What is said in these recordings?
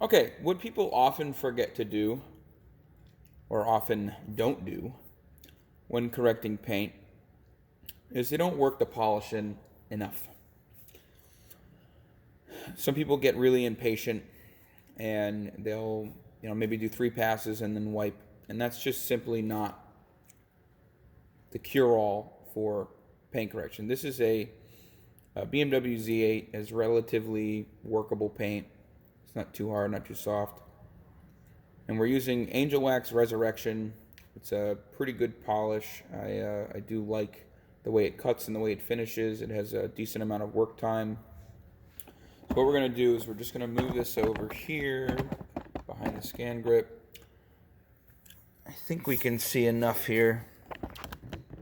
Okay, what people often forget to do, or often don't do, when correcting paint is they don't work the polish in enough. Some people get really impatient and they'll, maybe do 3 passes and then wipe, and that's just simply not the cure-all for paint correction. This is a BMW Z8 is relatively workable paint. It's not too hard, not too soft. And we're using Angel Wax Resurrection. It's a pretty good polish. I do like the way it cuts and the way it finishes. It has a decent amount of work time. So what we're going to do is we're just going to move this over here behind the scan grip. I think we can see enough here.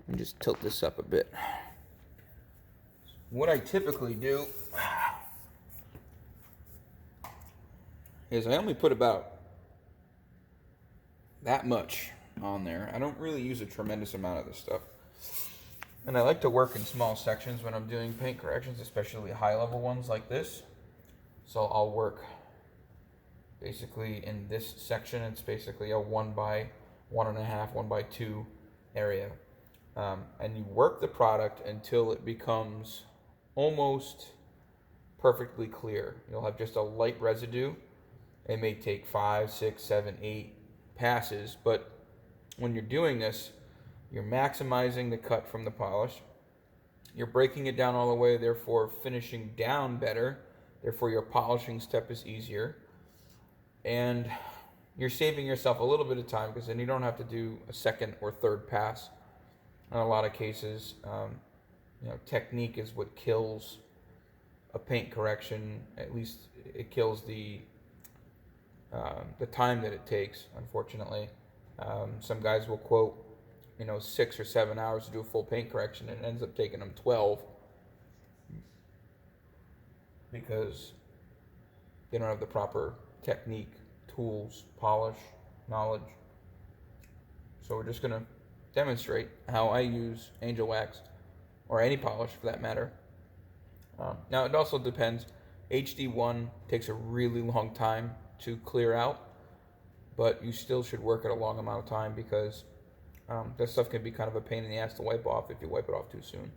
And just tilt this up a bit. What I typically do is I only put about that much on there. I don't really use a tremendous amount of this stuff. And I like to work in small sections when I'm doing paint corrections, especially high-level ones like this. So I'll work basically in this section. It's basically a 1 by 1.5, 1 by 2 area. And you work the product until it becomes almost perfectly clear. You'll have just a light residue. It may take 5, 6, 7, 8 passes, but when you're doing this, you're maximizing the cut from the polish. You're breaking it down all the way, therefore finishing down better. Therefore your polishing step is easier. And you're saving yourself a little bit of time because then you don't have to do a second or third pass. In a lot of cases, technique is what kills a paint correction. At least it kills the time that it takes, unfortunately. Some guys will quote, 6 or 7 hours to do a full paint correction, and it ends up taking them 12 because they don't have the proper technique, tools, polish, knowledge. So we're just going to demonstrate how I use Angel Wax, or any polish for that matter. Now it also depends. HD1 takes a really long time to clear out, but you still should work it a long amount of time because that stuff can be kind of a pain in the ass to wipe off if you wipe it off too soon.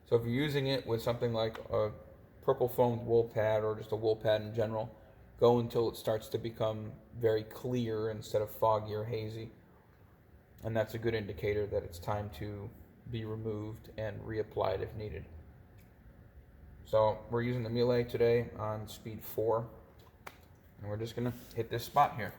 So if you're using it with something like a purple foamed wool pad or just a wool pad in general, go until it starts to become very clear instead of foggy or hazy. And that's a good indicator that it's time to be removed and reapplied if needed. So we're using the Miele today on speed 4. And we're just going to hit this spot here.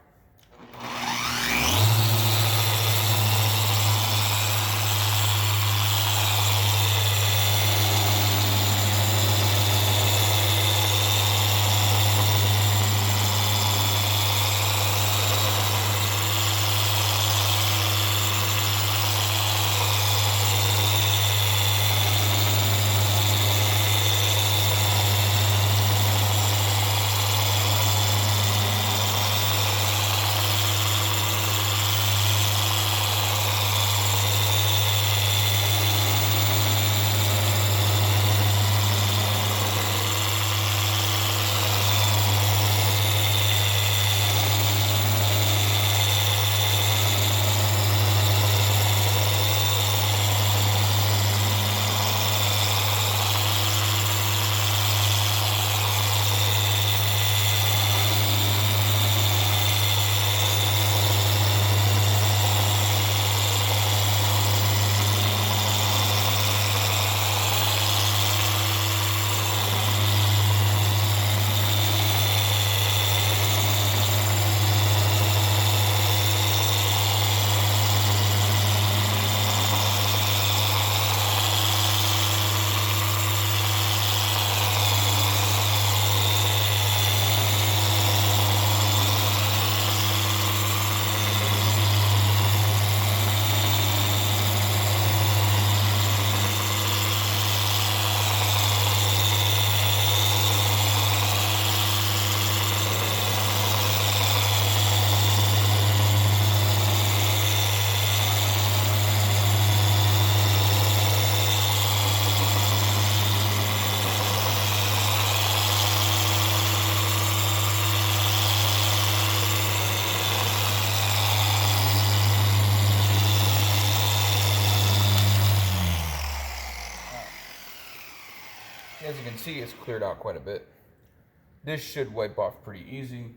see it's cleared out quite a bit. This should wipe off pretty easy,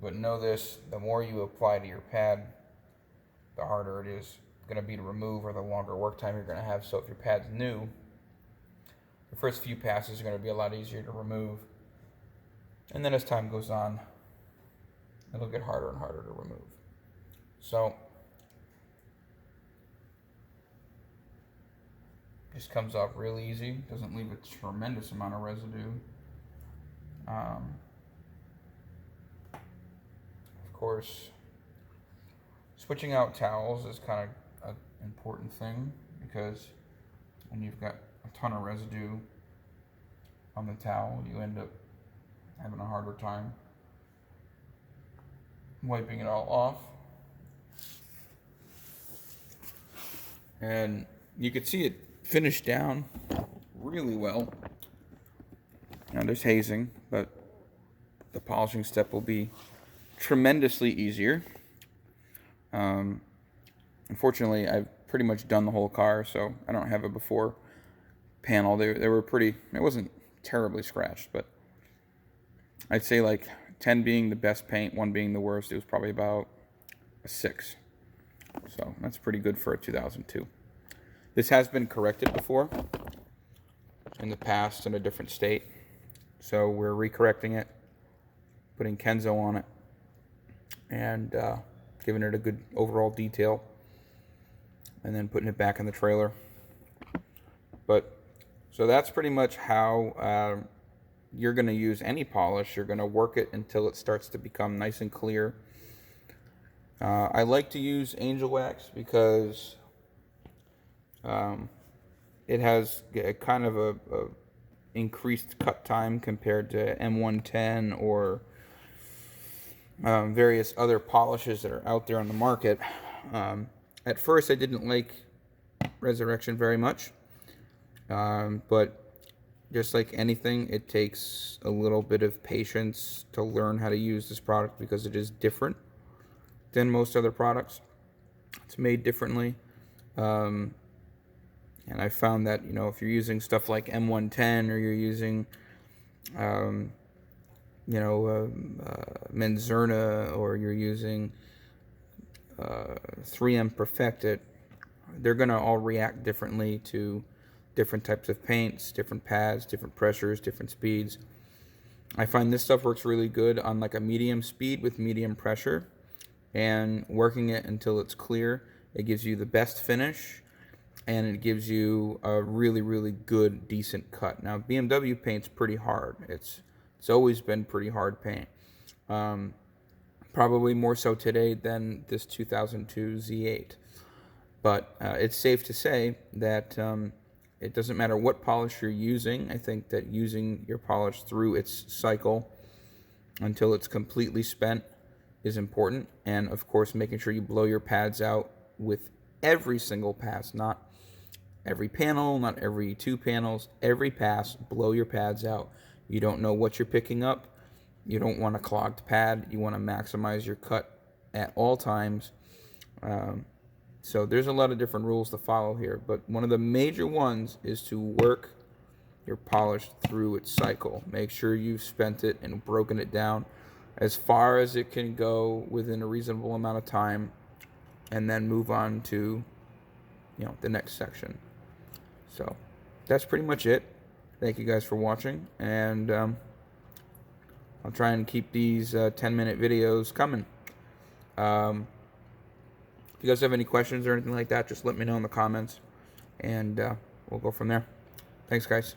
but know this, the more you apply to your pad, the harder it is going to be to remove, or the longer work time you're going to have. So if your pad's new, the first few passes are going to be a lot easier to remove. And then as time goes on, it'll get harder and harder to remove. So just comes off really easy, doesn't leave a tremendous amount of residue. Of course, switching out towels is kind of an important thing, because when you've got a ton of residue on the towel, you end up having a harder time wiping it all off. And you can see it finished down really well. Now there's hazing, but the polishing step will be tremendously easier. Unfortunately, I've pretty much done the whole car, so I don't have a before panel. They were pretty, it wasn't terribly scratched, but I'd say like 10 being the best paint, 1 being the worst. It was probably about a 6. So that's pretty good for a 2002. This has been corrected before in the past in a different state. So we're recorrecting it, putting Kenzo on it, and giving it a good overall detail, and then putting it back in the trailer. But so that's pretty much how you're going to use any polish. You're going to work it until it starts to become nice and clear. I like to use Angel Wax because it has a kind of a increased cut time compared to M110 or various other polishes that are out there on the market. At first I didn't like Resurrection very much, but just like anything, it takes a little bit of patience to learn how to use this product, because it is different than most other products. It's made differently. And I found that, if you're using stuff like M110, or you're using, Menzerna, or you're using 3M Perfected, they're going to all react differently to different types of paints, different pads, different pressures, different speeds. I find this stuff works really good on like a medium speed with medium pressure, and working it until it's clear. It gives you the best finish, and it gives you a really, really good, decent cut. Now, BMW paint's pretty hard. It's always been pretty hard paint. Probably more so today than this 2002 Z8. But it's safe to say that it doesn't matter what polish you're using. I think that using your polish through its cycle until it's completely spent is important. And of course, making sure you blow your pads out with every single pass, not every panel, not every 2 panels, every pass, blow your pads out. You don't know what you're picking up. You don't want a clogged pad. You want to maximize your cut at all times. So there's a lot of different rules to follow here, but one of the major ones is to work your polish through its cycle. Make sure you've spent it and broken it down as far as it can go within a reasonable amount of time, and then move on to the next section. So that's pretty much it. Thank you guys for watching, and I'll try and keep these 10-minute videos coming. If you guys have any questions or anything like that, just let me know in the comments, and we'll go from there. Thanks, guys.